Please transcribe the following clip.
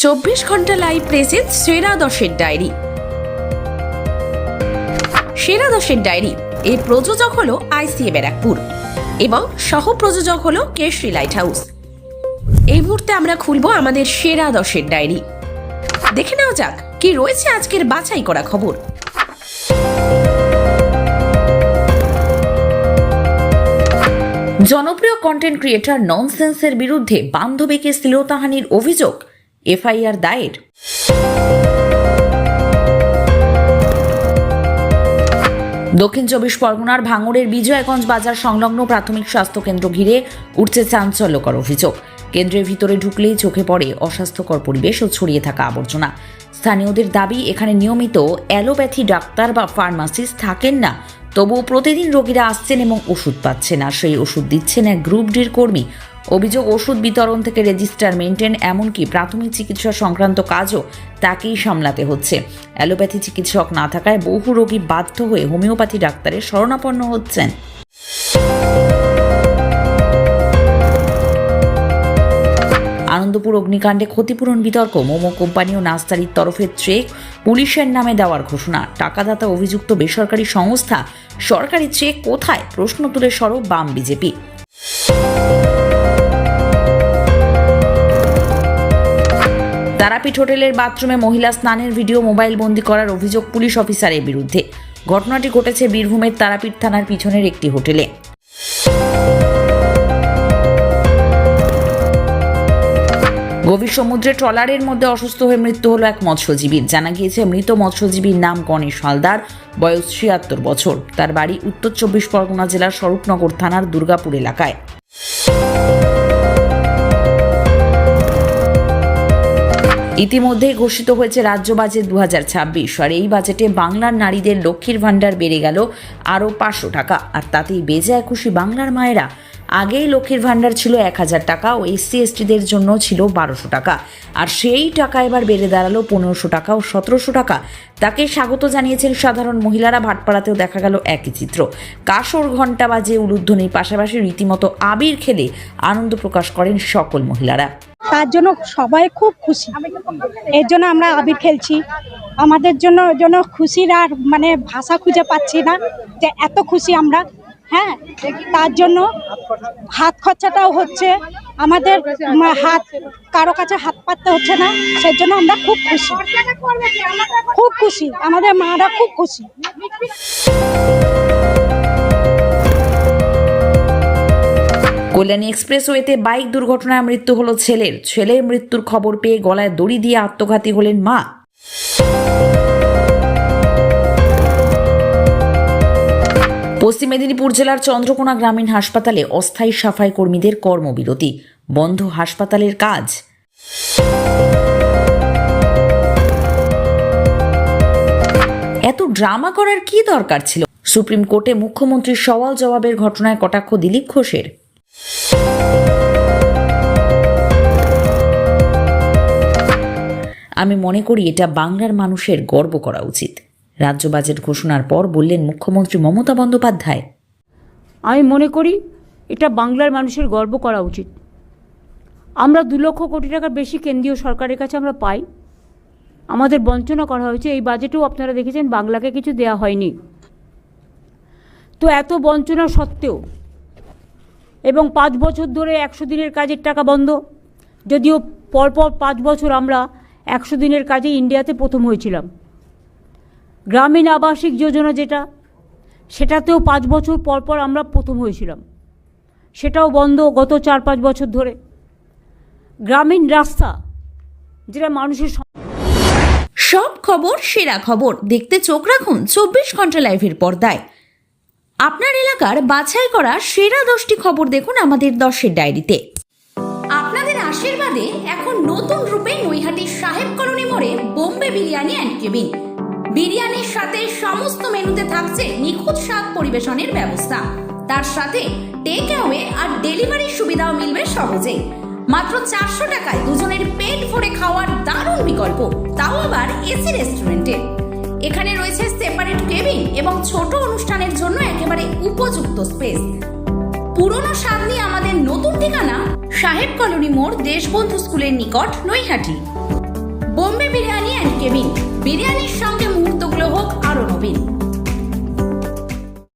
24 ঘন্টা live present সেরা 10-এর diary. সেরা 10-এর ডায়েরি এই প্রযোজক হলো আইসিএ ব্যারাকপুর এবং সহ প্রযোজক হলো কেশরী লাইট হাউস। এই মুহূর্তে আমরা খুলবো আমাদের সেরা 10-এর ডায়েরি। দেখে নেওয়া যাক কি রয়েছে আজকের বাছাই করা খবর। জনপ্রিয় কন্টেন্ট ক্রিয়েটর ননসেন্সের বিরুদ্ধে বান্ধবীকে শ্লীলতাহানির অভিযোগ, এফআইআর দায়ের। দক্ষিণ 24 পরগনার ভাঙড়ের বিজয়গঞ্জ বাজার সংলগ্ন প্রাথমিক স্বাস্থ্য কেন্দ্র ঘিরে উঠছে চাঞ্চল্যকর অভিযোগ। কেন্দ্রের ভিতরে ঢুকলেই চোখে পড়ে অস্বাস্থ্যকর পরিবেশ ও ছড়িয়ে থাকা আবর্জনা। স্থানীয়দের দাবি, এখানে নিয়মিত অ্যালোপ্যাথি ডাক্তার বা ফার্মাসিস্ট থাকেন না, তবুও প্রতিদিন রোগীরা আসছেন এবং ওষুধ পাচ্ছেন, আর সেই ওষুধ দিচ্ছেন এক গ্রুপ ডির কর্মী। অভিযোগ, ওষুধ বিতরণ থেকে রেজিস্টার মেনটেন, এমনকি প্রাথমিক চিকিৎসা সংক্রান্ত কাজও তাকেই সামলাতে হচ্ছে। অ্যালোপ্যাথি চিকিৎসক না থাকায় বহু রোগী বাধ্য হয়ে হোমিওপ্যাথি ডাক্তারের শরণাপন্ন হচ্ছেন। আনন্দপুর অগ্নিকাণ্ডে ক্ষতিপূরণ বিতর্ক, মোমো কোম্পানি ও নাস্তারির তরফে চেক পুলিশের নামে দেওয়ার ঘোষণা। টাকাদাতা অভিযুক্ত বেসরকারি সংস্থা, সরকারি চেক কোথায়? প্রশ্ন তুলে সরব বাম বিজেপি। তারাপীঠ হোটেলের বাথরুমে মহিলা স্নানের ভিডিও মোবাইল বন্দি করার অভিযোগ পুলিশ অফিসারের বিরুদ্ধে। ঘটনাটি ঘটেছে বীরভূমের তারাপীঠ থানার পিছনের একটি হোটেলে। গভীর সমুদ্রে ট্রলারের মধ্যে অসুস্থ হয়ে মৃত্যু হলো এক মৎস্যজীবীর। জানা গিয়েছে, মৃত মৎস্যজীবীর নাম গণেশ হালদার, বয়স ৭৬ বছর। তার বাড়ি উত্তর 24 পরগনা জেলার স্বরূপনগর থানার দুর্গাপুর এলাকায়। ইতিমধ্যেই ঘোষিত হয়েছে রাজ্য বাজেট 2026, আর এই বাজেটে বাংলার নারীদের লক্ষ্মীর ভাণ্ডার বেড়ে গেল আরও 500 টাকা, আর তাতেই বেজায় খুশি বাংলার মায়েরা। আগেই লক্ষ্মীর ভাণ্ডার ছিল 1000 টাকা ও SC/STদের জন্য ছিল 1200 টাকা, আর সেই টাকা এবার বেড়ে দাঁড়ালো 1500 টাকা ও 1700 টাকা। তাকে স্বাগত জানিয়েছেন সাধারণ মহিলারা। ভাটপাড়াতেও দেখা গেল একই চিত্র। কাসর ঘণ্টা বাজে, উলুধ্বনির পাশাপাশি রীতিমতো আবির খেলে আনন্দ প্রকাশ করেন সকল মহিলারা। তার জন্য সবাই খুব খুশি, এর জন্য আমরা আবির খেলছি। আমাদের জন্য খুশির আর ভাষা খুঁজে পাচ্ছি না যে এত খুশি আমরা। হ্যাঁ, তার জন্য হাত খরচাটাও হচ্ছে, আমাদের হাত কারো কাছে হাত পাততে হচ্ছে না, সেজন্য আমরা খুব খুশি, খুব খুশি। আমাদের মারা খুব খুশি। কল্যাণী এক্সপ্রেসওয়েতে বাইক দুর্ঘটনায় মৃত্যু হলো ছেলের। ছেলের মৃত্যুর খবর পেয়ে গলায় দড়ি দিয়ে আত্মঘাতী হলেন মা। পশ্চিম মেদিনীপুর জেলার চন্দ্রকোনা গ্রামীণ হাসপাতালে অস্থায়ী সাফাই কর্মীদের কর্মবিরতি, বন্ধ হাসপাতালের কাজ। এত ড্রামা করার কি দরকার ছিল? সুপ্রিম কোর্টে মুখ্যমন্ত্রীর সওয়াল জবাবের ঘটনায় কটাক্ষ দিলীপ ঘোষের। আমি মনে করি এটা বাংলার মানুষের গর্ব করা উচিত। রাজ্য বাজেট ঘোষণার পর বললেন মুখ্যমন্ত্রী মমতা বন্দ্যোপাধ্যায়। আমি মনে করি এটা বাংলার মানুষের গর্ব করা উচিত। আমরা 2 লক্ষ কোটি টাকার বেশি কেন্দ্রীয় সরকারের কাছে আমরা পাই, আমাদের বঞ্চনা করা হয়েছে। এই বাজেটেও আপনারা দেখেছেন বাংলাকে কিছু দেয়া হয়নি। তো এত বঞ্চনা সত্ত্বেও, এবং 5 বছর ধরে 100 দিনের কাজের টাকা বন্ধ, যদিও পরপর 5 বছর আমরা 100 দিনের কাজে ইন্ডিয়াতে প্রথম হয়েছিলাম। গ্রামীণ আবাসিক যোজনা যেটা, সেটাতেও 5 বছর পরপর আমরা প্রথম হয়েছিলাম, সেটাও বন্ধ গত 4-5 বছর ধরে। গ্রামীণ রাস্তা যেটা মানুষের সব খবর, সেরা খবর দেখতে চোখ রাখুন 24 ঘন্টা লাইভের পর্দায়। আপনার এলাকার বাছাই করা সেরা 10টি খবর দেখুন আমাদের 10-এর ডায়েরিতে। আপনাদের আশীর্বাদে এখন নতুন রূপে নৈহাটির সাহেব কলোনি মোড়ে বোম্বে বিরিয়ানি অ্যান্ড কেবিন। বিরিয়ানির সাথে সমস্ত মেনুতে থাকছে নিখুঁত স্বাদ পরিবেশনের ব্যবস্থা, তার সাথে টেক অ্যাওয়ে আর ডেলিভারির সুবিধাও মিলবে সহজেই। মাত্র 400 টাকায় দুজনের পেট ভরে খাওয়ার দারুণ বিকল্প, তাও আবার এসি রেস্টুরেন্টে। এখানে রয়েছে সেপারেট কেবিন এবং ছোট অনুষ্ঠানের জন্য একেবারে উপযুক্ত স্পেস। পুরনো স্বাদ নিয়ে আমাদের নতুন ঠিকানা সাহেব কলোনি মোড়, দেশবন্ধু স্কুলের নিকট, নৈহাটি। কেবিন, বিরিয়ানির